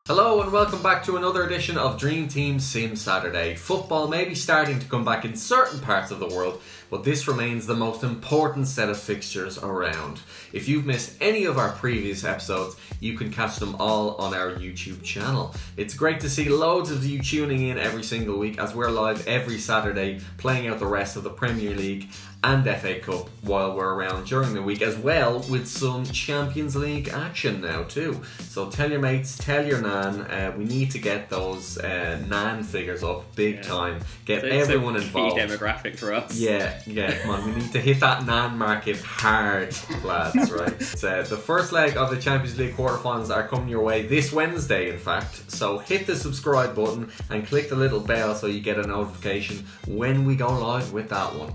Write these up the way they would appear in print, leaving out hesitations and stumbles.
Hello and welcome back to another edition of Dream Team Sim Saturday. Football may be starting to come back in certain parts of the world, but this remains the most important set of fixtures around. If you've missed any of our previous episodes, you can catch them all on our YouTube channel. It's great to see loads of you tuning in every single week as we're live every Saturday playing out the rest of the Premier League and FA Cup while we're around during the week, as well with some Champions League action now too. So tell your mates, tell your nan, we need to get those nan figures up big time. Get everyone involved. Key demographic for us. Yeah, come on, we need to hit that nan market hard, lads, right? The first leg of the Champions League quarterfinals are coming your way this Wednesday, in fact. So hit the subscribe button and click the little bell so you get a notification when we go live with that one.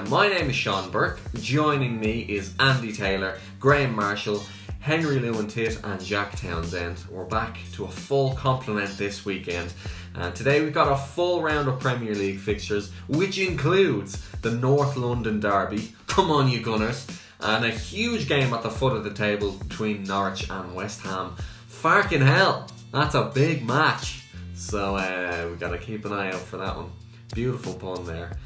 My name is Sean Burke. Joining me is Andy Taylor, Graham Marshall, Henry Lewin-Tit and Jack Townsend. We're back to a full complement this weekend. And today we've got a full round of Premier League fixtures, which includes the North London Derby, come on you Gunners, and a huge game at the foot of the table between Norwich and West Ham. Farking hell, that's a big match. So we've got to keep an eye out for that one. Beautiful pun there.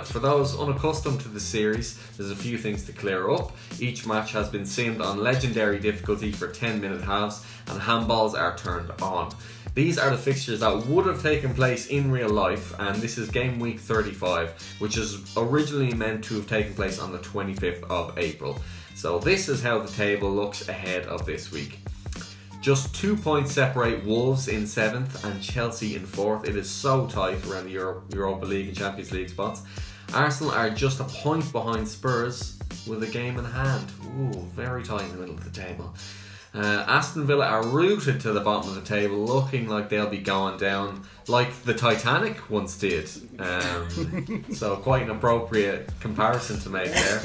For those unaccustomed to the series, there's a few things to clear up. Each match has been simmed on legendary difficulty for 10-minute halves and handballs are turned on. These are the fixtures that would have taken place in real life, and this is game week 35, which is originally meant to have taken place on the 25th of April. So this is how the table looks ahead of this week. Just 2 points separate Wolves in 7th and Chelsea in 4th. It is so tight around the Europa League and Champions League spots. Arsenal are just a point behind Spurs with a game in hand. Ooh, very tight in the middle of the table. Aston Villa are rooted to the bottom of the table, looking like they'll be going down like the Titanic once did. So quite an appropriate comparison to make there.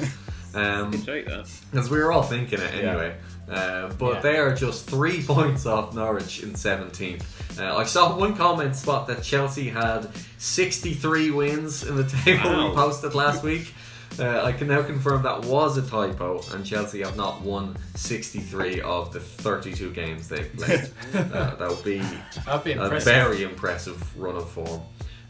Because we were all thinking it anyway. But they are just 3 points off Norwich in 17th. I saw one comment spot that Chelsea had 63 wins in the table we posted last week. I can now confirm that was a typo, and Chelsea have not won 63 of the 32 games they've played. That would be a very impressive run of form.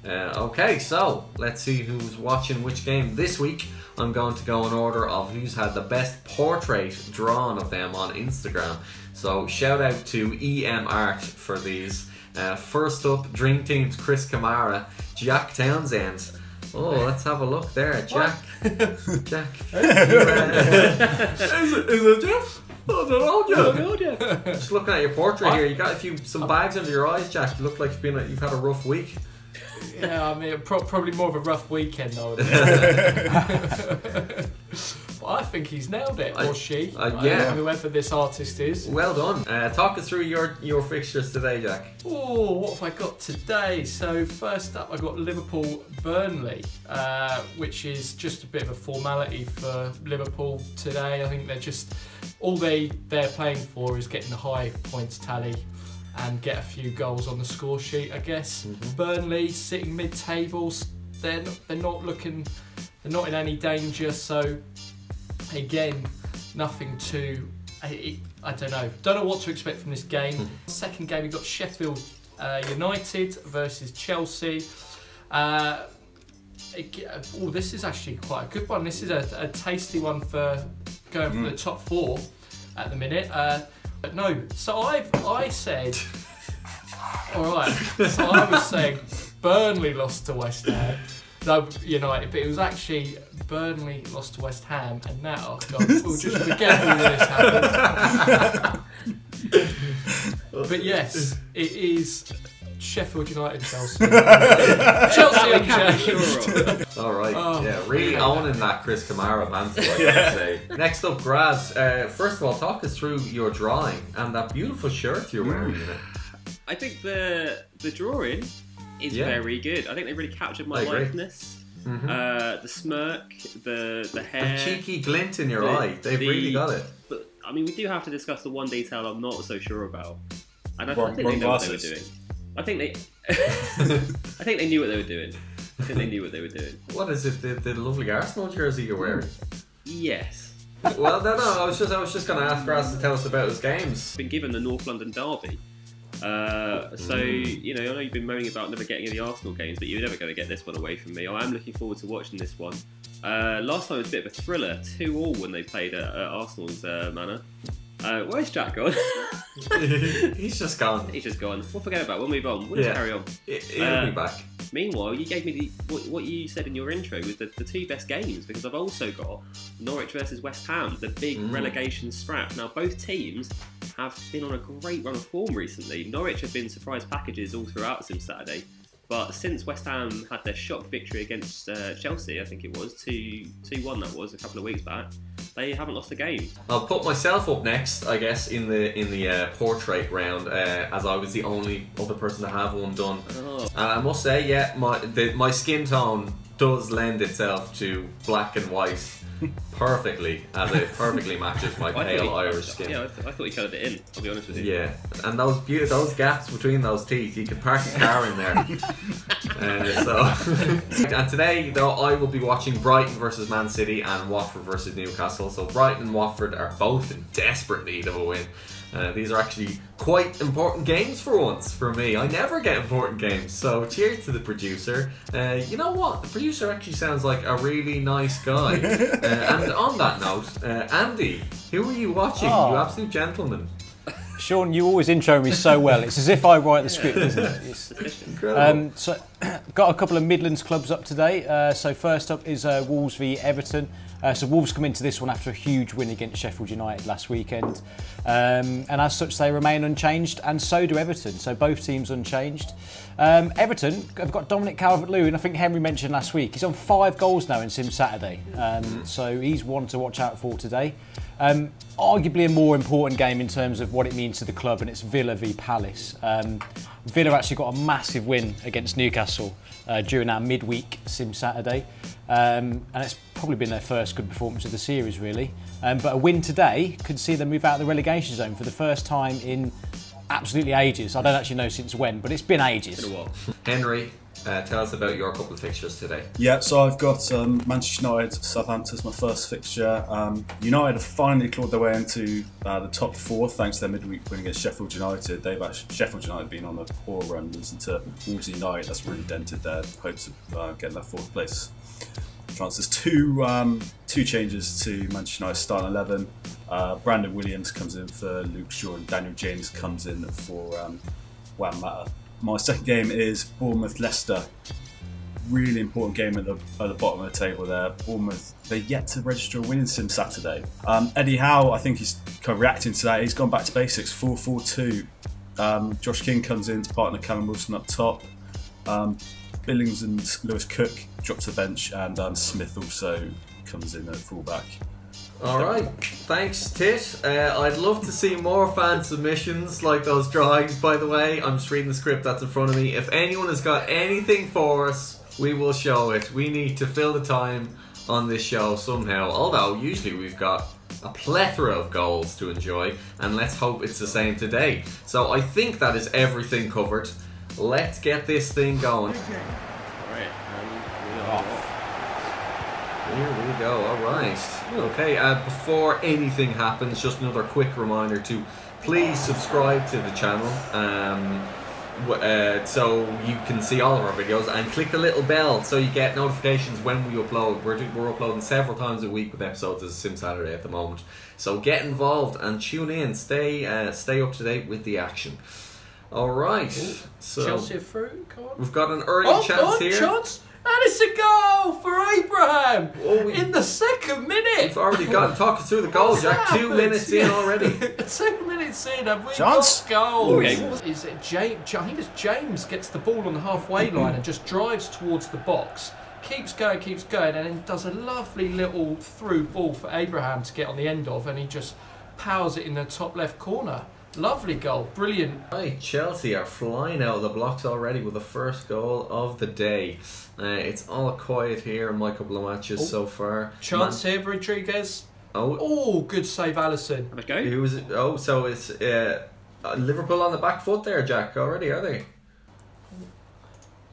Okay, so let's see who's watching which game this week. I'm going to go in order of who's had the best portrait drawn of them on Instagram. So shout out to EM Art for these. First up, Dream Team's Chris Kamara, Jack Townsend. Oh, let's have a look there, Jack. Jack. Is it Jeff? I don't know, Jeff. Just looking at your portrait here, you got some bags under your eyes, Jack. You look like you've had a rough week. Yeah, I mean, probably more of a rough weekend though. Well, I think he's nailed it, or she. Whoever this artist is. Well done. Talk us through your fixtures today, Jack. Oh, what have I got today? So first up, I got Liverpool-Burnley, which is just a bit of a formality for Liverpool today. I think they're just all they're playing for is getting the high points tally and get a few goals on the score sheet, I guess. Burnley sitting mid-tables, they're not in any danger. So again, nothing too. I don't know what to expect from this game. Second game, we got Sheffield United versus Chelsea. This is actually quite a good one. This is a tasty one for going for the top four at the minute. No, so I said, alright, so I was saying Burnley lost to West Ham, no, United, but it was actually Burnley lost to West Ham, and now we'll just forget who this happened. But yes, it is Sheffield United Chelsea. Chelsea unchanged. Alright, really owning that Chris Kamara banter, I can say. Next up, Graz, first of all, talk us through your drawing and that beautiful shirt you're wearing in it. I think the drawing is very good. I think they really captured my likeness. The smirk, the hair. The cheeky glint in your eye, they've really got it. But I mean, we do have to discuss the one detail I'm not so sure about. And I think they know what they were doing. I think they knew what they were doing. I think they knew what they were doing. What is it? The lovely Arsenal jersey you're wearing? Yes. Well, no. I was just going to ask Graz to tell us about his games. Been given the North London Derby. So, you know, I know you've been moaning about never getting any Arsenal games, but you're never going to get this one away from me. I am looking forward to watching this one. Last time it was a bit of a thriller, 2-2 when they played at Arsenal's manor. Where's Jack gone? He's just gone. He's just gone. We'll forget about it. We'll move on. We'll just carry on. He'll be back. Meanwhile, you gave me what you said in your intro was the two best games, because I've also got Norwich versus West Ham, the big relegation scrap. Now, both teams have been on a great run of form recently. Norwich have been surprise packages all throughout since Saturday. But since West Ham had their shock victory against Chelsea, I think it was, 2-1 that was, a couple of weeks back, they haven't lost a game. I'll put myself up next, I guess, in the portrait round, as I was the only other person to have one done. And I must say, yeah, my skin tone does lend itself to black and white perfectly, as it perfectly matches my pale Irish skin. Yeah, I thought you coloured it in, I'll be honest with you. Yeah, and those gaps between those teeth, you could park a car in there. And today, though, I will be watching Brighton versus Man City and Watford versus Newcastle. So Brighton and Watford are both in desperate need of a win. These are actually quite important games for once for me. I never get important games, so cheers to the producer. You know what? The producer actually sounds like a really nice guy. And on that note, Andy, who are you watching? You absolute gentleman. Sean, you always intro me so well. It's as if I write the script, isn't it? It's incredible. So, got a couple of Midlands clubs up today. So first up is Wolves v Everton. So Wolves come into this one after a huge win against Sheffield United last weekend. And as such, they remain unchanged, and so do Everton. So both teams unchanged. Everton have got Dominic Calvert-Lewin. I think Henry mentioned last week. He's on 5 goals now in Sim Saturday. So he's one to watch out for today. Arguably a more important game in terms of what it means to the club, and it's Villa v Palace. Villa actually got a massive win against Newcastle during our midweek Sim Saturday, and it's probably been their first good performance of the series, really. But a win today could see them move out of the relegation zone for the first time in absolutely ages. I don't actually know since when, but it's been ages. It's been a while. Henry, tell us about your couple of fixtures today. Yeah, so I've got Manchester United, Southampton as my first fixture. United have finally clawed their way into the top 4 thanks to their midweek win against Sheffield United. Sheffield United been on a poor run, losing to Wolves United. That's really dented their hopes of getting that 4th place chances. Two changes to Manchester United starting 11. Brandon Williams comes in for Luke Shaw, and Daniel James comes in for Juan Mata. My second game is Bournemouth-Leicester. Really important game at the bottom of the table there. Bournemouth, they're yet to register a win in Sim Saturday. Eddie Howe, I think he's kind of reacting to that. He's gone back to basics, 4-4-2. Josh King comes in to partner Callum Wilson up top. Billings and Lewis Cook drop to the bench, and Smith also comes in at fullback. Alright, thanks Tit. I'd love to see more fan submissions like those drawings, by the way. I'm just reading the script that's in front of me. If anyone has got anything for us, we will show it. We need to fill the time on this show somehow, although usually we've got a plethora of goals to enjoy, and let's hope it's the same today. So I think that is everything covered. Let's get this thing going. Here we go, alright. Okay, before anything happens, just another quick reminder to please subscribe to the channel so you can see all of our videos, and click the little bell so you get notifications when we upload. We're uploading several times a week with episodes of Sim Saturday at the moment. So get involved and tune in, stay up to date with the action. Alright, so Chelsea through, come on. We've got an early chance here. Chance. And it's a goal for Abraham in the 2nd minute. We've already got talk us through the goal, Jack. 2 minutes in already. 2 minutes in, and we Chance. got goals. Is it James? I think it's James gets the ball on the halfway line and just drives towards the box. Keeps going, and then does a lovely little through ball for Abraham to get on the end of, and he just powers it in the top left corner. Lovely goal, brilliant. Right, Chelsea are flying out of the blocks already with the first goal of the day. It's all quiet here in my couple of matches so far. Chance here, Rodriguez. Oh, good save, Alisson. Have a go. Who was it? Oh, so it's Liverpool on the back foot there, Jack, already, are they?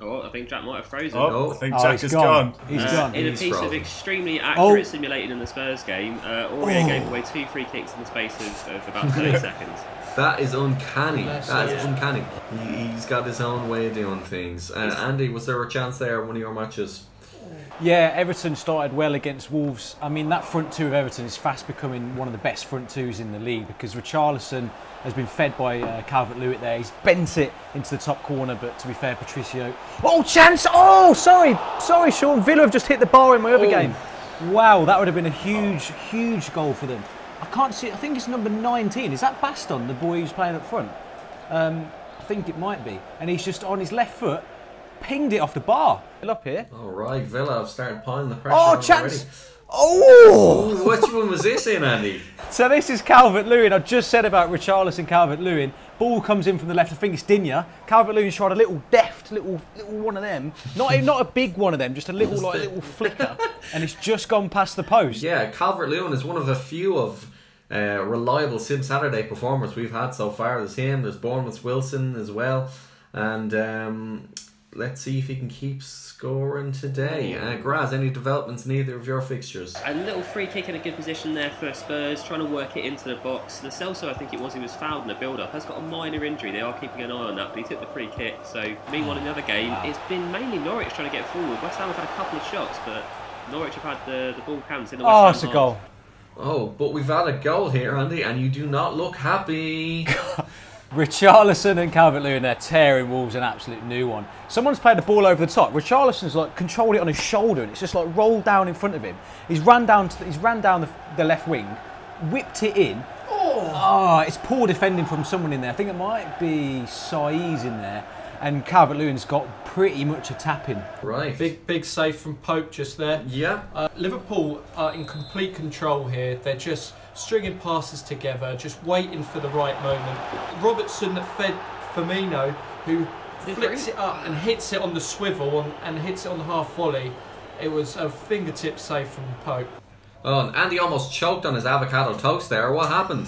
Oh, I think Jack might have frozen. I think Jack is gone. He's gone. In a He's piece of frozen. extremely accurate simulating in the Spurs game, Aurier gave away 2 free kicks in the space of about 30 seconds. That is uncanny. That's That is it. uncanny. He's got his own way of doing things. Andy, was there a chance there in one of your matches? Yeah, Everton started well against Wolves. I mean, that front two of Everton is fast becoming one of the best front twos in the league because Richarlison has been fed by Calvert-Lewin there. He's bent it into the top corner, but to be fair, Patricio... Oh, chance! Oh, sorry, Sean. Villa have just hit the bar in my other game. Wow, that would have been a huge, huge goal for them. I can't see it. I think it's number 19. Is that Baston, the boy who's playing up front? I think it might be. And he's just on his left foot, pinged it off the bar. Up here. All right, Villa have started piling the pressure Oh, on chance! already. Oh! Ooh, which one was this in, Andy? So this is Calvert-Lewin. I just said about Richarlison, Calvert-Lewin. Ball comes in from the left. I think it's Digne. Calvert-Lewin tried a little deft, little one of them. Not a big one of them, just a little little flicker, and it's just gone past the post. Yeah, Calvert-Lewin is one of a few of reliable Sim Saturday performers we've had so far. There's him. There's Bournemouth's Wilson as well, and let's see if he can keep scoring today. Graz, any developments in either of your fixtures? A little free kick in a good position there for Spurs, trying to work it into the box. The Celso, I think it was, who was fouled in the build-up, has got a minor injury. They are keeping an eye on that, but he took the free kick. So, meanwhile, in the other game, it's been mainly Norwich trying to get forward. West Ham have had a couple of shots, but Norwich have had the ball counts in the West Ham it's a half. goal. Oh, but we've had a goal here, Andy, and you do not look happy. Richarlison and Calvert-Lewin, they're tearing Wolves an absolute new one. Someone's played the ball over the top. Richarlison's like controlled it on his shoulder, and it's just like rolled down in front of him. He's ran down the left wing, whipped it in. It's poor defending from someone in there. I think it might be Saiz in there, and Calvert-Lewin's got pretty much a tap-in. Right. Big save from Pope just there. Yeah. Liverpool are in complete control here. They're just stringing passes together, just waiting for the right moment. Robertson fed Firmino, who flicks it up and hits it on the swivel and hits it on the half volley. It was a fingertip save from Pope. Oh, and Andy almost choked on his avocado toast there. What happened?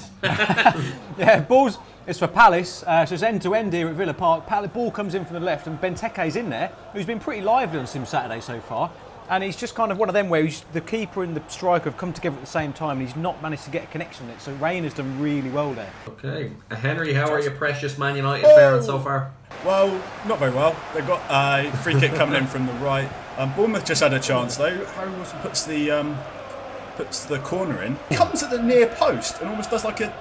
Yeah, balls. It's for Palace, so it's end-to-end here at Villa Park. Ball comes in from the left, and Benteke's in there, who's been pretty lively on Sim Saturday so far. And he's just kind of one of them where the keeper and the striker have come together at the same time, and he's not managed to get a connection on it. So Rain has done really well there. Okay. Henry, how are your precious Man United faring so far? Well, not very well. They've got a free kick coming in from the right. Bournemouth just had a chance though. Harry Wilson puts the corner in, comes at the near post, and almost does like a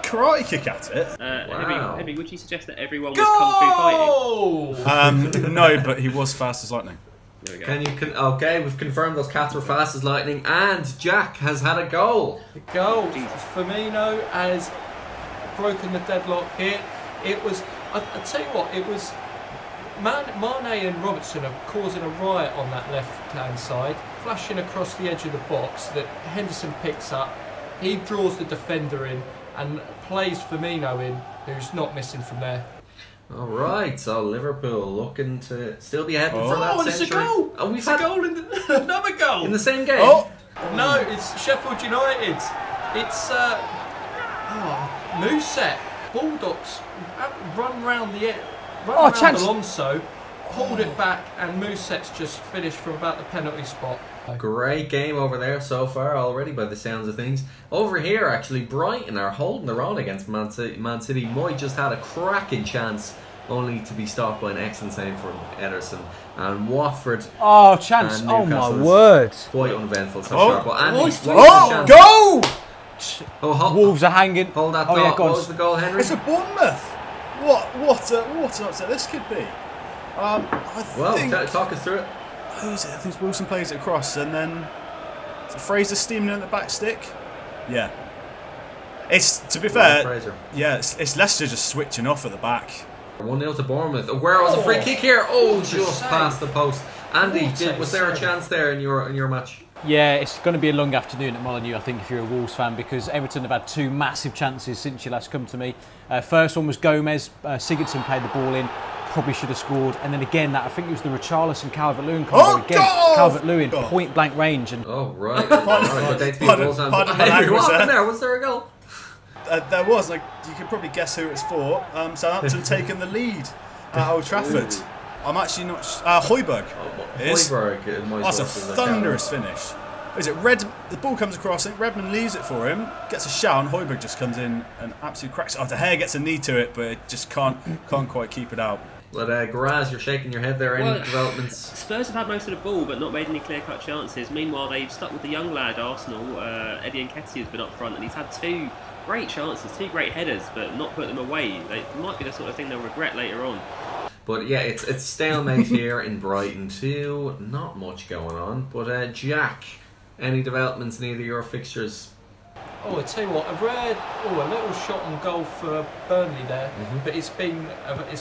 karate kick at it. Wow. Henry, would you suggest that everyone was kung fu fighting? No, but he was fast as lightning. There we go. Can you? Okay, we've confirmed those cats were fast as lightning, and Jack has had a goal. The goal. Firmino has broken the deadlock here. It was. I tell you what. It was. Mane and Robertson are causing a riot on that left-hand side, flashing across the edge of the box that Henderson picks up. He draws the defender in and plays Firmino in, who's not missing from there. All right, so Liverpool looking to still be heading for that and it's a century. goal! And we've It's had a goal another goal! in the same game. Oh, No, it's Sheffield United. It's Mousset. Bulldogs run round chance. Alonso, pulled it back, and Mousset's just finished from about the penalty spot. Great game over there so far already by the sounds of things. Over here, actually, Brighton are holding their own against Man City. Moy just had a cracking chance, only to be stopped by an excellent save from Ederson. And Watford, Oh, chance. And Oh, my Newcastle is word. quite uneventful so Oh. far. But Andy, what was the chance? Go! Oh, Wolves are hanging. hold that Oh, thought. yeah, go on. What was the goal, Henry? It's a Bournemouth. What an upset this could be. I Well, think talk us through it. who's it? I think Wilson plays it across, and then is it Fraser steaming in the back stick. Yeah. It's to be fair. Fraser. Yeah, it's Leicester just switching off at the back. 1-0 to Bournemouth. Where was a free kick here? Oh, what a just save. past the post. Andy, What a was there a save. chance there in your match? Yeah, it's going to be a long afternoon at Molineux, I think, if you're a Wolves fan, because Everton have had two massive chances since you last come to me. First one was Gomez. Sigurdsson played the ball in. Probably should have scored. And then again, I think it was the Richarlison Calvert-Lewin combo again. Calvert-Lewin, point blank range. And Oh, right. But they'd be Pardon- goals on. pardon my Henry, language what happened there. there? Was there a goal? There was, like, you could probably guess who it's for. Southampton taking the lead at Old Trafford. I'm actually not. Højbjerg. Højbjerg in my That's a sources are thunderous finish. Is it Red? The ball comes across. I think Redmond leaves it for him. Gets a shout, and Højbjerg just comes in and absolutely cracks it. Oh, De Gea gets a knee to it, but it just can't quite keep it out. But Graz, you're shaking your head there. Any developments? Spurs have had most of the ball, but not made any clear-cut chances. Meanwhile, they've stuck with the young lad Arsenal. Eddie Nketiah has been up front, and he's had 2 great chances, 2 great headers, but not put them away. They might be the sort of thing they'll regret later on. But yeah, it's stalemate here in Brighton too. Not much going on. But Jack, any developments in either of your fixtures? Oh, I tell you what, a little shot on goal for Burnley there, but it's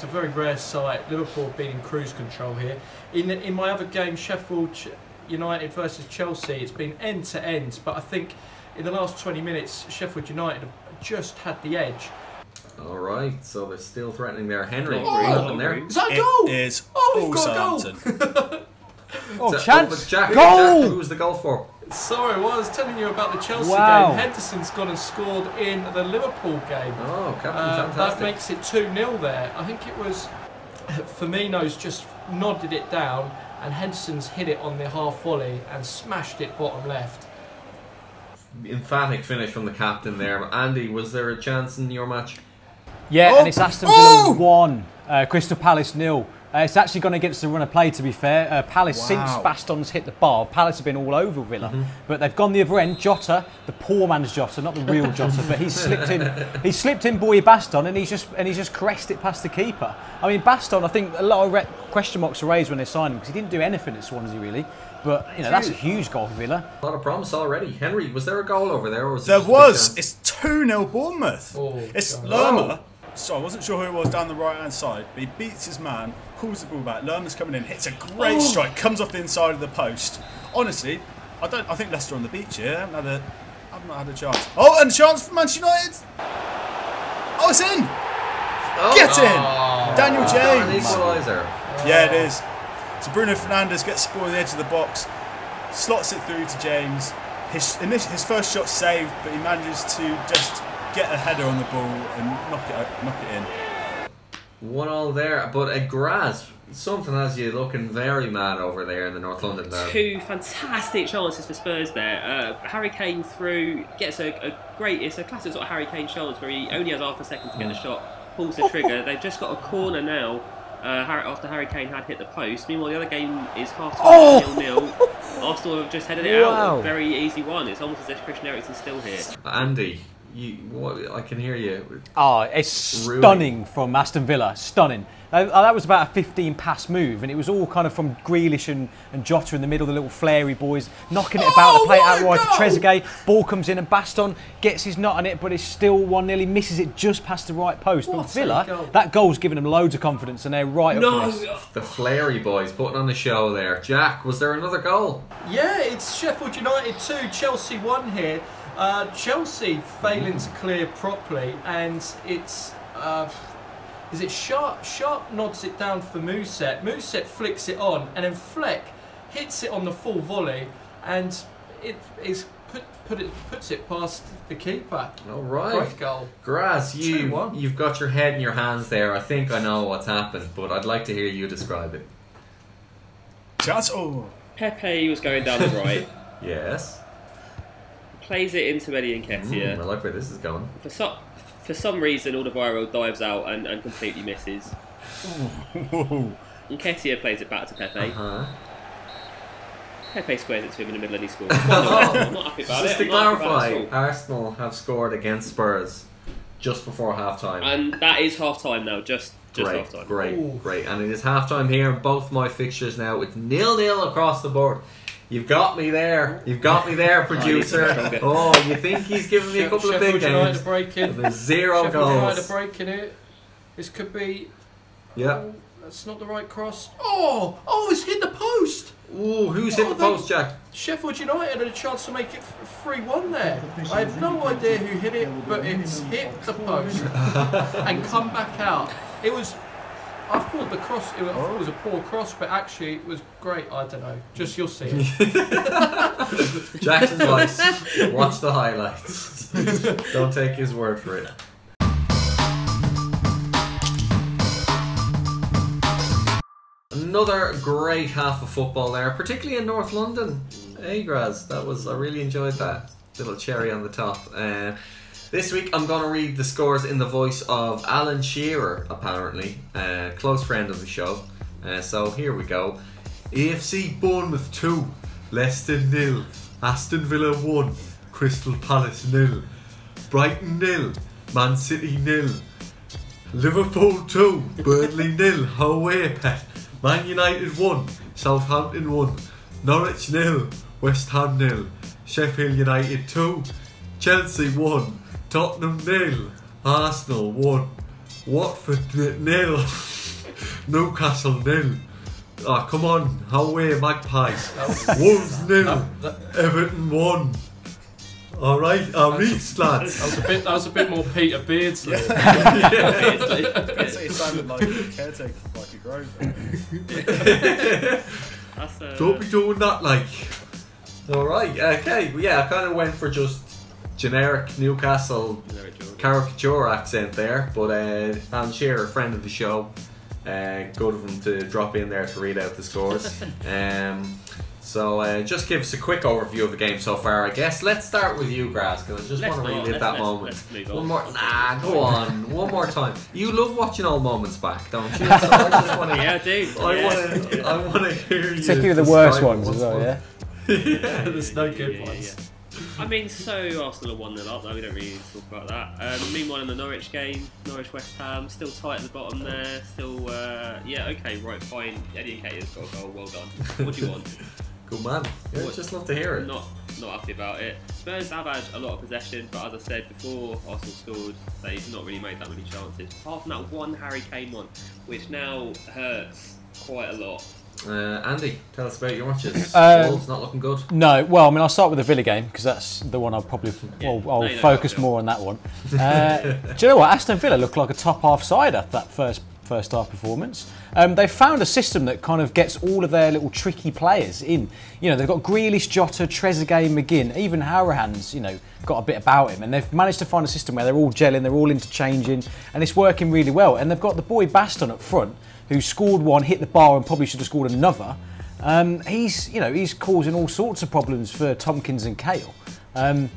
a very rare sight. Liverpool have been in cruise control here. In my other game, Sheffield United versus Chelsea, it's been end to end, but I think in the last 20 minutes, Sheffield United have just had the edge. All right, so they're still threatening there. Henry, there. Is that a goal? It is. We've got a goal. Oh, chance! But Jack, Goal! Jack, who was the goal for? Sorry, well, I was telling you about the Chelsea Wow. game. Henderson's gone and scored in the Liverpool game. Oh, Captain That Fantastic. makes it 2-0 there. I think it was Firmino's just nodded it down, and Henderson's hit it on the half volley and smashed it bottom left. Emphatic finish from the captain there. Andy, was there a chance in your match? Yeah, and it's Aston Villa 1, Crystal Palace 0. It's actually gone against the run of play, to be fair. Palace, since Baston's hit the bar, Palace have been all over Villa. But they've gone the other end. Jota, the poor man's Jota, not the real Jota, but he's slipped in. He's slipped in Boy Baston, and he's just caressed it past the keeper. I mean, Baston, I think a lot of question marks are raised when they signed him because he didn't do anything at Swansea really. But that's a huge goal for Villa. A lot of promise already. Henry, was there a goal over there? Or was it There just a was. big It's 2-0 Bournemouth. It's Lerma. So I wasn't sure who it was down the right hand side, but he beats his man, pulls the ball back. Lerma's coming in, hits a great strike, comes off the inside of the post. Honestly, I think Leicester on the beach here. I've not had a chance. Oh, and a chance for Manchester United. Oh, it's in. Get in, Daniel An James. equaliser. Yeah, it is. So Bruno Fernandes gets the ball on the edge of the box, slots it through to James. His first shot saved, but he manages to just get a header on the ball and knock it in. 1-1 there, but Graz, something has you looking very mad over there in the North London derby. 2 fantastic chances for Spurs there. Harry Kane through, gets it's a classic sort of Harry Kane chance where he only has half a second to get the shot, pulls the trigger. They've just got a corner now. After Harry Kane had hit the post. Meanwhile, the other game is half-time 0-0. Arsenal have just headed it out. A very easy one. It's almost as if Christian Eriksen's still here. Andy, I can hear you. Oh, it's stunning from Aston Villa. Stunning. That was about a 15-pass move, and it was all kind of from Grealish and Jota in the middle, the little flary boys, knocking it about, the play outright to Trezeguet. Ball comes in, and Baston gets his nut on it, but it's still 1-0. He misses it just past the right post. But Villa, that goal's given them loads of confidence, and they're right up for this. The flary boys putting on the show there. Jack, was there another goal? Yeah, it's Sheffield United 2, Chelsea 1 here. Chelsea failing to clear properly, and it's Sharp nods it down for Mousset. Mousset flicks it on, and then Fleck hits it on the full volley, and it puts it past the keeper. All right, great goal. Graz, you've got your head in your hands there. I think I know what's happened, but I'd like to hear you describe it. Chance. Pepe was going down the right. Yes. Plays it into Eddie Nketiah. I like where this is going. For some reason, Alderweireld dives out and completely misses. Nketiah plays it back to Pepe. Pepe squares it to him in the middle and he scores. I'm not happy about Just it. to clarify, Arsenal have scored against Spurs just before half-time. And that is half-time now, just half-time. Great. And it is half-time here in both my fixtures now. It's 0-0 across the board. You've got me there. Producer. Oh, you think he's giving me a couple of big games? There's 0 goals. United breaking it. This could be. Yeah. Oh, that's not the right cross. Oh, it's hit the post. Ooh, who's hit the post, Jack? Sheffield United had a chance to make it 3-1 there. I have no idea who hit it, but it's hit the post and come back out. It was. I thought the cross. It was a poor cross, but actually it was great. I don't know. Just you'll see it. Jackson's voice. Watch the highlights. Don't take his word for it. another great half of football there, particularly in North London. Hey, Graz, I really enjoyed that little cherry on the top. This week I'm going to read the scores in the voice of Alan Shearer, apparently, close friend of the show. So here we go. AFC Bournemouth 2, Leicester 0, Aston Villa 1, Crystal Palace 0, Brighton 0, Man City 0, Liverpool 2, Burnley 0, away pet, Man United 1, Southampton 1, Norwich 0, West Ham 0, Sheffield United 2, Chelsea 1, Tottenham 0, Arsenal 1, Watford 0, Newcastle 0. Oh, come on, away Magpies. Wolves 0, Everton 1. Alright, I'll read, lads. That was a bit more Peter Beardsley. It sounded like a caretaker for like a grove. Don't be doing that, like. Alright, okay. Yeah, I kind of went for just generic Newcastle caricature accent there, but Alan Shearer, friend of the show, good of him to drop in there to read out the scores. So just give us a quick overview of the game so far, I guess. Let's start with you, Graz, because I just want to relive that moment. One more, go on, one more time. You love watching old moments back, don't you? So I just want to, yeah, I do. I want to hear you. Particularly the worst ones as well, yeah. Yeah, there's no good ones. I mean, so Arsenal are 1-0 up, though we don't really need to talk about that. Meanwhile, in the Norwich game, Norwich West Ham, still tight at the bottom there. Still, yeah, okay, right, fine. Eddie Nketiah's got a goal, well done. What do you want? Good man. Yeah, just love to hear it. Not happy about it. Spurs have had a lot of possession, but as I said before, Arsenal scored. They've not really made that many chances. Apart from that one Harry Kane one, which now hurts quite a lot. Andy, tell us about your matches. Wolves not looking good. No, well, I mean, I'll start with the Villa game because that's the one I'll probably I'll focus more on that one. Do you know what? Aston Villa looked like a top half side after that first half performance. They found a system that kind of gets all of their little tricky players in. You know, they've got Grealish, Jota, Trezeguet, McGinn, even Harahan's, you know, got a bit about him, and they've managed to find a system where they're all gelling, they're all interchanging, and it's working really well. And they've got the boy Baston up front, who scored one, hit the bar, and probably should have scored another. He's causing all sorts of problems for Tompkins and Cahill. I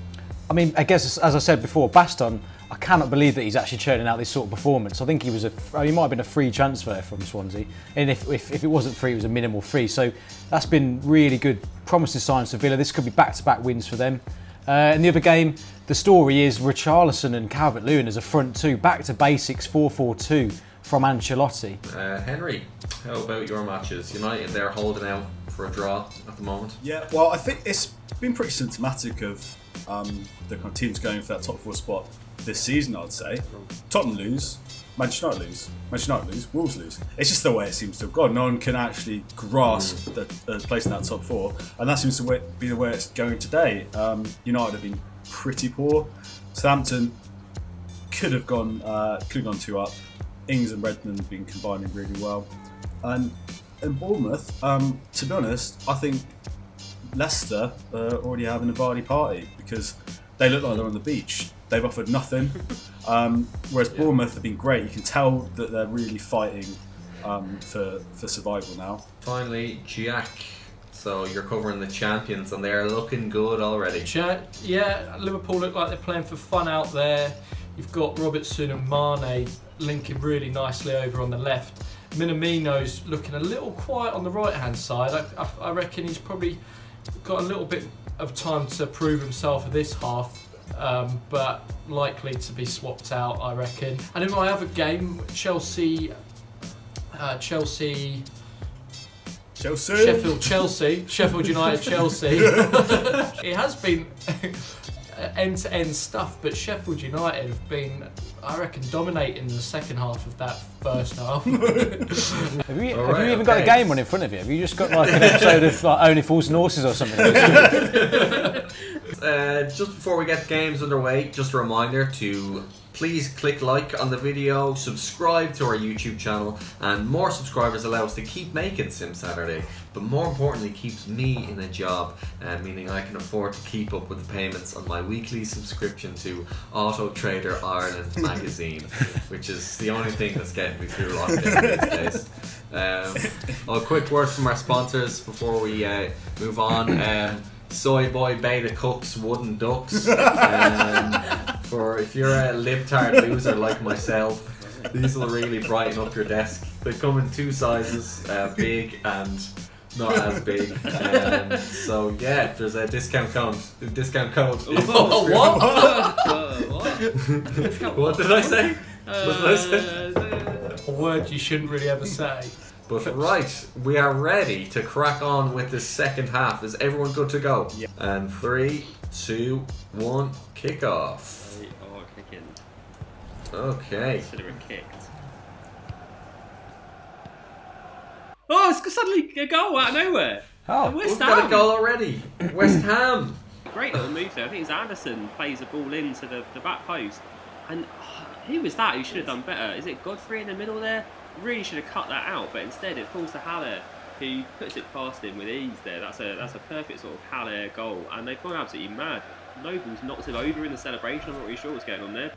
mean, I guess as I said before, Baston, I cannot believe that he's actually churning out this sort of performance. I think he might have been a free transfer from Swansea, and if it wasn't free, it was a minimal fee. So that's been really good, promising signs for Villa. This could be back-to-back wins for them. In the other game, the story is Richarlison and Calvert-Lewin as a front two, back to basics, 4-4-2 from Ancelotti. Henry, how about your matches? United, they're holding out for a draw at the moment. Yeah, well, I think it's been pretty symptomatic of the kind of teams going for that top four spot this season, I'd say. Tottenham lose, Manchester United lose, Manchester United lose, Wolves lose. It's just the way it seems to have gone. No one can actually grasp the place in that top four, and that seems to be the way it's going today. United have been pretty poor. Southampton could have gone 2 up. Ings and Redmond have been combining really well, and in Bournemouth, to be honest, I think Leicester already having a Vardy party because they look like they're on the beach. They've offered nothing, whereas Bournemouth have been great. You can tell that they're really fighting for survival now. Finally, Jack. So you're covering the champions, and they're looking good already. Yeah, Liverpool look like they're playing for fun out there. You've got Robertson and Mane linking really nicely over on the left. Minamino's looking a little quiet on the right-hand side. I reckon he's probably got a little bit of time to prove himself for this half. But likely to be swapped out, I reckon. And in my other game, Sheffield United, Chelsea. It has been end-to-end stuff, but Sheffield United have been, I reckon, dominating the second half of that first half. Have you even got a game on in front of you? Have you just got like an episode of like Only Fools and Horses or something? just before we get the games underway, just a reminder to please click like on the video, subscribe to our YouTube channel, and more subscribers allow us to keep making Sim Saturday, but more importantly keeps me in a job, meaning I can afford to keep up with the payments on my weekly subscription to Auto Trader Ireland magazine, which is the only thing that's getting me through lockdown these days. A quick word from our sponsors before we move on. Soy Boy Beta Cooks Wooden Ducks. For if you're a libtard loser like myself, these will really brighten up your desk. They come in 2 sizes, big and not as big. So yeah, there's a discount code. Oh, what? What did I say? What did I say? A word you shouldn't really ever say. But right, we are ready to crack on with the second half. Is everyone good to go? Yeah. And 3, 2, 1, kick off. They are kicking. Okay. Consider it kicked. Oh, it's suddenly a goal out of nowhere. Oh, West We've got a Ham. goal already. West Ham. Great little move there. I think it's Anderson plays the ball into the back post. And who was that who should have done better? Is it Godfrey in the middle there? Really should have cut that out, but instead it falls to Haller, who puts it past him with ease there. That's a perfect sort of Haller goal, and they've gone absolutely mad. Noble's knocked him over in the celebration. I'm not really sure what's going on there.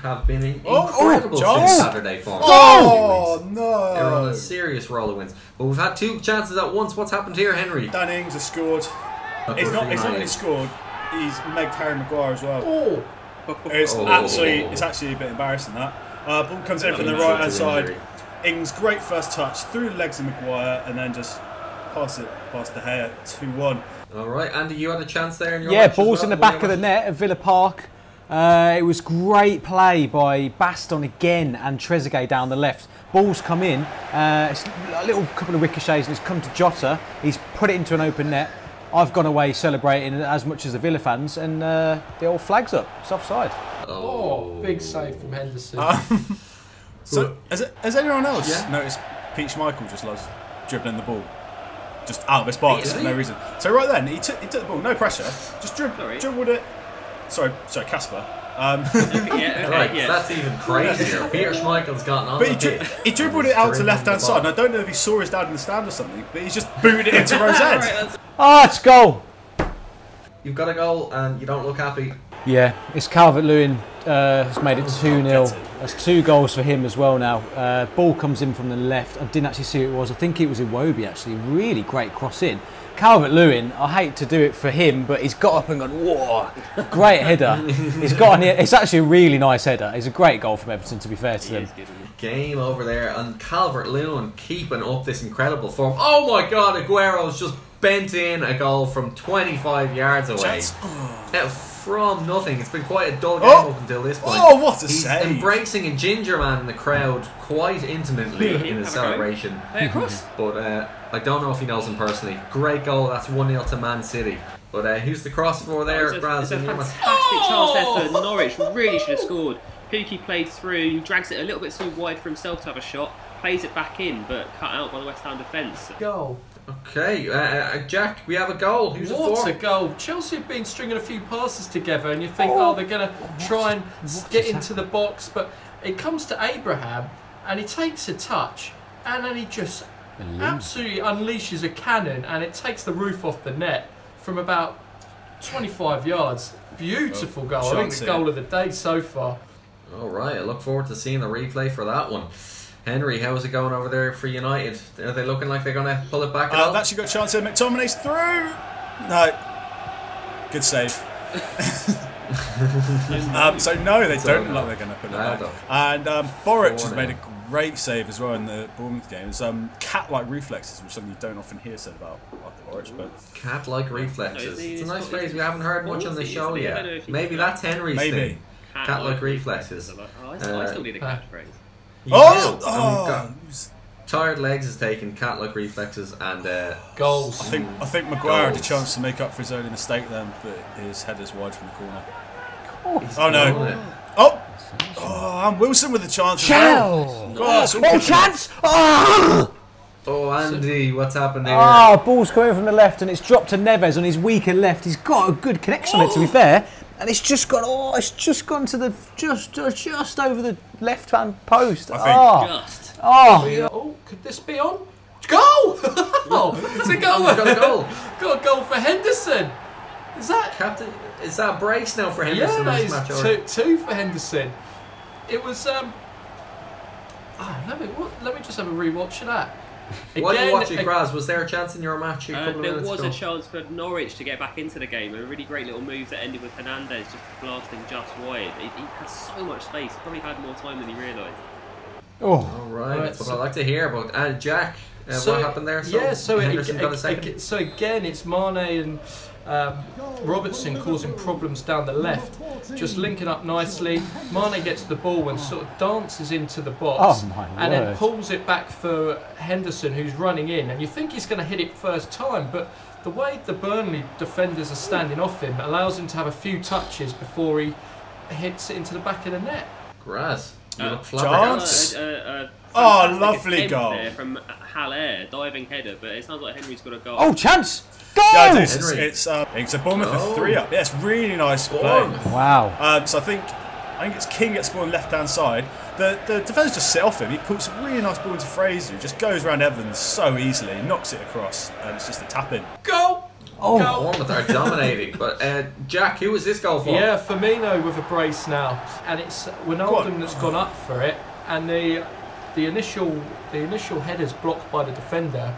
Have been in incredible John. since Saturday form. Oh no! They're on a serious roll of wins. But we've had 2 chances at once. What's happened here, Henry? Dan Ings has scored. It's not only scored, he's megged Harry Maguire as well. Oh, It's actually a bit embarrassing that. Ball comes in from the right hand side. Ings, great first touch through the legs of Maguire, and then just pass it past De Gea, 2-1. All right, Andy, you had a chance there in your yeah, match as balls well? in the back of the net at Villa Park. It was great play by Baston again and Trezeguet down the left. Ball's come in, it's a little couple of ricochets and it's come to Jota. He's put it into an open net. I've gone away celebrating as much as the Villa fans, and the old flag's up. It's offside. oh, big save from Henderson. So, has anyone else noticed Pete Schmeichel just loves dribbling the ball? Just out of his box for no reason. So right then, he took the ball, no pressure, just dribbled it. Sorry, Casper. That's even crazier. Peter Schmeichel's gotten on. But he dribbled it out to left hand side, and I don't know if he saw his dad in the stand or something, but he's just booted it into Rose's head. It's goal. You've got a goal and you don't look happy. Yeah, it's Calvert-Lewin has made it 2-0. That's 2 goals for him as well now. Ball comes in from the left. I didn't actually see who it was. I think it was Iwobi actually. Really great cross in. Calvert-Lewin, I hate to do it for him, but he's got up and gone, whoa, great header. He's got on here. It's actually a really nice header. It's a great goal from Everton, to be fair to them. Game over there, and Calvert-Lewin keeping up this incredible form. Oh my God, Aguero's just bent in a goal from 25 yards away. From nothing. It's been quite a dull game up until this point. Oh, what a He's save! embracing a ginger man in the crowd quite intimately in his celebration. But I don't know if he knows him personally. Great goal. That's 1-0 to Man City. But who's the cross for there? It's a fantastic chance there for Norwich. Really should have scored. Pukki played through, drags it a little bit too wide for himself to have a shot, plays it back in, but cut out by the West Ham defence. Goal. Okay, Jack, we have a goal. Who's What a goal. Chelsea have been stringing a few passes together and you think, they're going to try and get into the box, but it comes to Abraham and he takes a touch and then he just absolutely unleashes a cannon and it takes the roof off the net from about 25 yards. Beautiful goal. I think the goal of the day so far. All right, I look forward to seeing the replay for that one. Henry, how's it going over there for United? Are they looking like they're going to pull it back at all? They've actually got a chance here. McTominay's through. No. Good save. So no, they don't look like they're going to put it back. And Boric has made a great save as well in the Bournemouth game. It's cat-like reflexes, which is something you don't often hear said about Boric. But cat-like reflexes. It's a nice phrase we haven't heard much on the show yet. Maybe that's Henry's thing. Cat-like reflexes. I still need a catchphrase. Tired legs has taken cat-like reflexes and goals. I think Maguire had a chance to make up for his early mistake then, but his header's wide from the corner. Oh no! And Wilson with the chance. Chance! Oh, chance! Oh! Oh, Andy, what's happened there? Oh, ball's coming from the left and it's dropped to Neves on his weaker left. He's got a good connection on it, to be fair. And it's just gone. Oh, it's just gone to the just over the left-hand post. Just. Oh, could this be on? Goal! Oh, it's a goal. Got a goal. Got a goal for Henderson. Is that? Captain, is that brace now for Henderson? Yeah, in that this is match, two for Henderson. It was. Let me just have a rewatch of that. While you watch it, Graz, was there a chance in your match? There was a chance for Norwich to get back into the game. A really great little move that ended with Hernandez just blasting just wide. He had so much space. He probably had more time than he realised. Oh, all right. That's what I'd like to hear about. Jack, what happened there? So Henderson got a second. So again, it's Mane and Robertson causing problems down the left, just linking up nicely. Mane gets the ball and sort of dances into the box, and then pulls it back for Henderson, who's running in. And you think he's going to hit it first time, but the way the Burnley defenders are standing off him allows him to have a few touches before he hits it into the back of the net. Grass. Lovely goal there from Haller, diving header, but it sounds like Henry's got a goal. Oh, chance! Goal! Yeah, it's a Bournemouth with 3 up. Yeah, it's really nice play. Wow. So I think it's King gets the ball on the left-hand side. The defenders just sit off him. He puts a really nice ball into Fraser, who just goes around Evans so easily, knocks it across, and it's just a tap-in. Goal! Bournemouth are dominating. But Jack, who was this goal for? Yeah, Firmino with a brace now, and it's Wijnaldum that's gone up for it, and the initial header's blocked by the defender.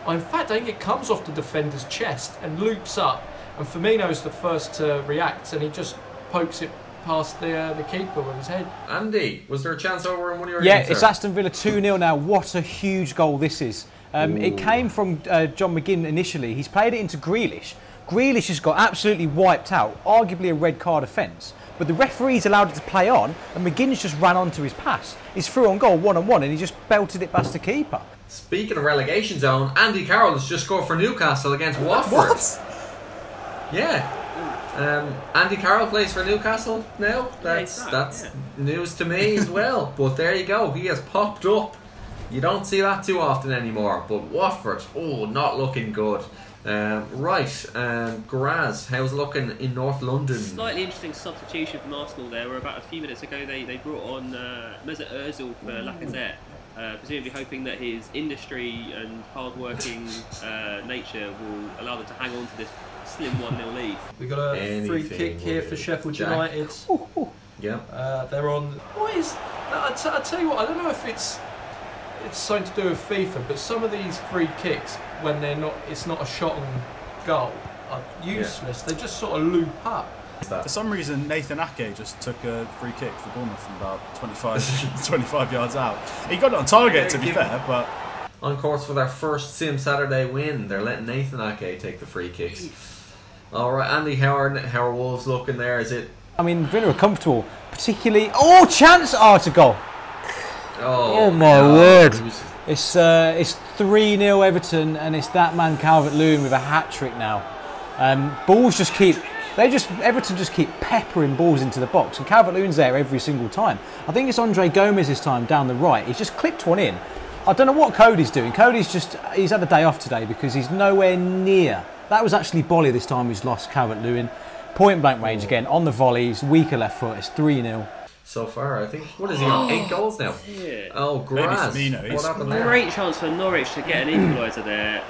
In fact, I think it comes off the defender's chest and loops up, and Firmino's the first to react, and he just pokes it past the keeper with his head. Andy, was there a chance over in one of your Yeah, games, it's Aston Villa 2-0 now. What a huge goal this is. It came from John McGinn initially. He's played it into Grealish. Grealish has got absolutely wiped out, arguably a red card offence. But the referees allowed it to play on, and McGinn's just ran onto his pass. He's through on goal, 1-on-1, and he just belted it past the keeper. Speaking of relegation zone, Andy Carroll has just scored for Newcastle against Watford. What? Yeah. Andy Carroll plays for Newcastle now. That's news to me as well. But there you go. He has popped up. You don't see that too often anymore. But Watford, not looking good. Graz, how's it looking in North London? Slightly interesting substitution from Arsenal there, where about a few minutes ago they brought on Mesut Ozil for Lacazette, presumably hoping that his industry and hard-working nature will allow them to hang on to this slim 1-0 lead. We got a free kick here for Sheffield United. Yeah. They're on. What is? I tell you what, I don't know if it's something to do with FIFA, but some of these free kicks, when it's not a shot on goal, are useless. They just sort of loop up. For some reason, Nathan Ake just took a free kick for Bournemouth from about 25 yards out. He got it on target, to be fair, but... On course for their first Sim Saturday win. They're letting Nathan Ake take the free kicks. Alright, Andy, how are Wolves looking there? Is it... I mean, Villa are comfortable, particularly... Oh, chance! Oh, it's a goal. Oh my word! It's 3-0 Everton, and it's that man Calvert-Lewin with a hat-trick now. Everton just keep peppering balls into the box, and Calvert-Lewin's there every single time. I think it's Andre Gomez this time down the right. He's just clipped one in. I don't know what Cody's doing. He's had a day off today because he's nowhere near. That was actually Bolly this time who's lost Calvert-Lewin. Point blank range again on the volleys, weaker left foot. It's 3-0. So far, I think, what is he on? 8 goals now? Yeah. Oh, Graz. What happened there? Great chance for Norwich to get an equaliser there.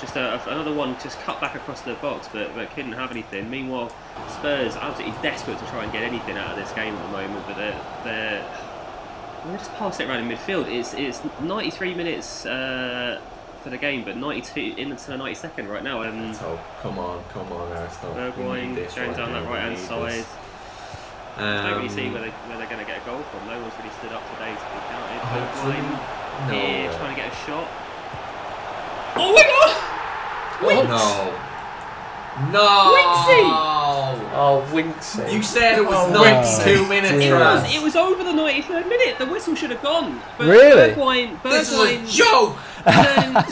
Just another one just cut back across the box, but couldn't have anything. Meanwhile, Spurs absolutely desperate to try and get anything out of this game at the moment, but they're just passing it around in midfield. It's 93 minutes for the game, but 92 into the 92nd right now. Come on, Arsenal. Bergwijn going down that right hand side. I don't really see where they're going to get a goal from. No one's really stood up today to be counted. Bergwijn here trying to get a shot. Oh my god! No! Winksy! Oh, Winksy. You said it was 92 minutes, It was over the 93rd minute. The whistle should have gone. But Really? Bergwijn This is a joke!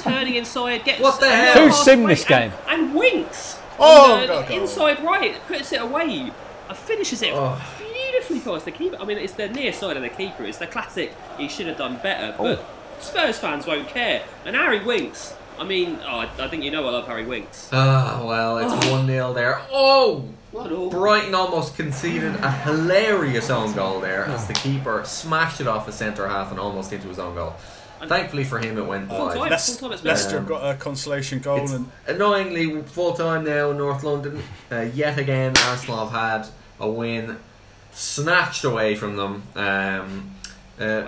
turning inside, gets What the hell? Who's sim this game? and winks. God. Inside right, puts it away. Finishes it beautifully past the keeper. I mean, it's the near side of the keeper. It's the classic. He should have done better, but Spurs fans won't care. And Harry Winks. I mean, I think you know I love Harry Winks. Ah, well, it's 1-0 there. Oh! What all? Brighton almost conceded a hilarious own goal there as the keeper smashed it off a centre half and almost into his own goal. Thankfully for him, it went wide. Leicester got a consolation goal. And annoyingly, full time now in North London. Yet again, Arsenal have had a win snatched away from them.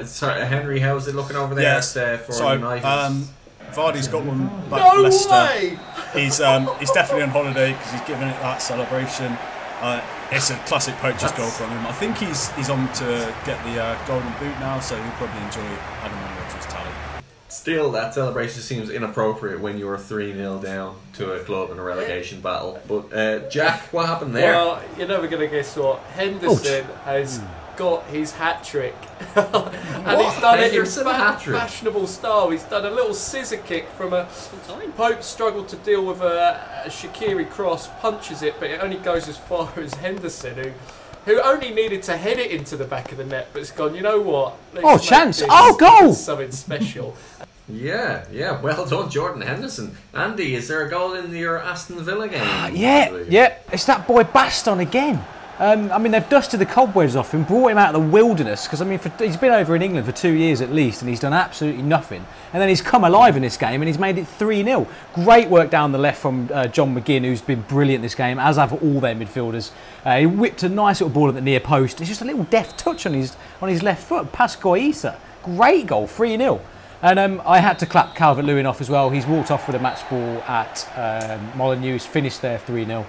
Sorry, Henry, how's it looking over there? Yes. For United? Vardy's got one back for Leicester. Way! He's definitely on holiday because he's giving it that celebration. It's a classic poacher's goal from him. I think he's on to get the golden boot now, so he'll probably enjoy adding one more to his tally. Still, that celebration seems inappropriate when you were 3-0 down to a club in a relegation battle. But Jack, what happened there? Well, you're never going to guess what. Henderson has got his hat-trick. And he's done it in fashionable style. He's done a little scissor kick from a... Pope struggled to deal with a Shaqiri cross, punches it, but it only goes as far as Henderson, who only needed to head it into the back of the net, but it's gone, you know what? Let's chance! Oh, goal! Something special. Yeah, well done, Jordan Henderson. Andy, is there a goal in your Aston Villa game? Yeah, it's that boy Baston again. I mean, they've dusted the cobwebs off him, brought him out of the wilderness, because I mean, he's been over in England for 2 years at least, and he's done absolutely nothing. And then he's come alive in this game, and he's made it 3-0. Great work down the left from John McGinn, who's been brilliant this game, as have all their midfielders. He whipped a nice little ball at the near post. It's just a little deft touch on his left foot, past Goisa. Great goal, 3-0. And I had to clap Calvert-Lewin off as well. He's walked off with a match ball at Molineux, finished there 3-0.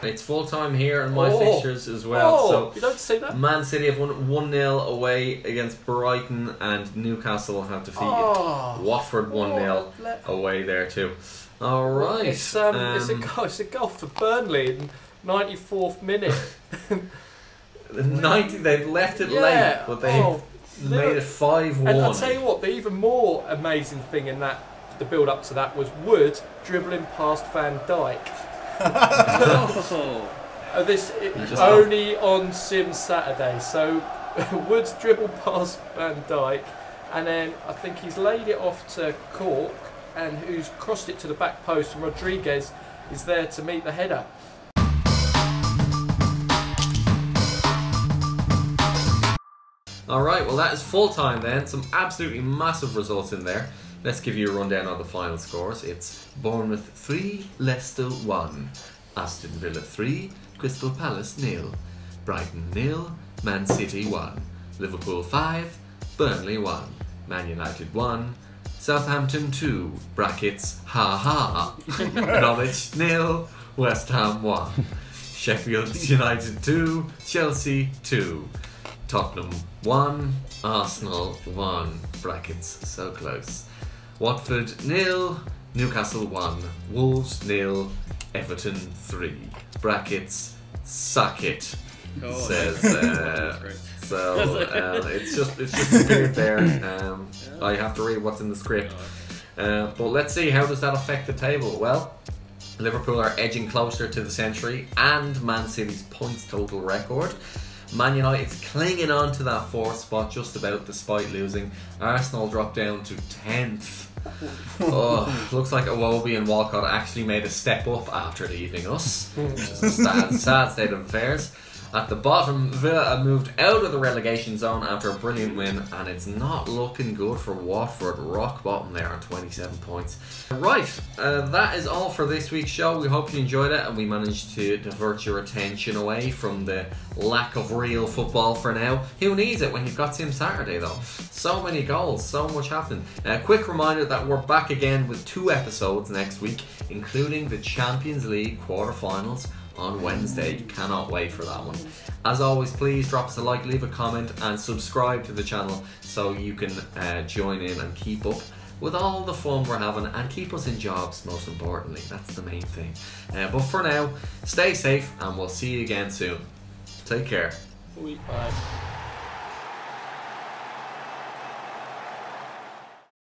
It's full time here in my fixtures as well. So you don't say that. Man City have won 1-0 away against Brighton, and Newcastle have defeated Watford 1-0 away there too. All right, it's a goal for Burnley in 94th minute. 90. They've left it late, but they've made it 5-1. And I'll tell you what, the even more amazing thing in that, the build up to that, was Wood dribbling past Van Dijk. Only on Sim Saturday. So Woods dribbled past Van Dijk, and then I think he's laid it off to Cork, and who's crossed it to the back post, and Rodriguez is there to meet the header. Alright, well that is full time then. Some absolutely massive results in there. Let's give you a rundown of the final scores. It's Bournemouth 3, Leicester 1, Aston Villa 3, Crystal Palace 0, Brighton 0, Man City 1, Liverpool 5, Burnley 1, Man United 1, Southampton 2, brackets, ha, Norwich 0, West Ham 1, Sheffield United 2, Chelsea 2, Tottenham 1, Arsenal 1, brackets, so close. Watford 0, Newcastle 1, Wolves 0, Everton 3, brackets, suck it, says it's just weird there. I have to read what's in the script, but let's see, how does that affect the table? Well, Liverpool are edging closer to the century and Man City's points total record. Man United's clinging on to that 4th spot just about, despite losing. Arsenal dropped down to 10th. Looks like Iwobi and Walcott actually made a step up after leaving us. Which is a sad state of affairs. At the bottom, Villa have moved out of the relegation zone after a brilliant win, and it's not looking good for Watford. Rock bottom there on 27 points. Right, that is all for this week's show. We hope you enjoyed it, and we managed to divert your attention away from the lack of real football for now. Who needs it when you've got Sim Saturday though? So many goals, so much happening. A quick reminder that we're back again with 2 episodes next week, including the Champions League quarterfinals on Wednesday. Cannot wait for that one. As always, please drop us a like, leave a comment, and subscribe to the channel so you can join in and keep up with all the fun we're having, and keep us in jobs, most importantly. That's the main thing. But for now, stay safe, and we'll see you again soon. Take care. Bye.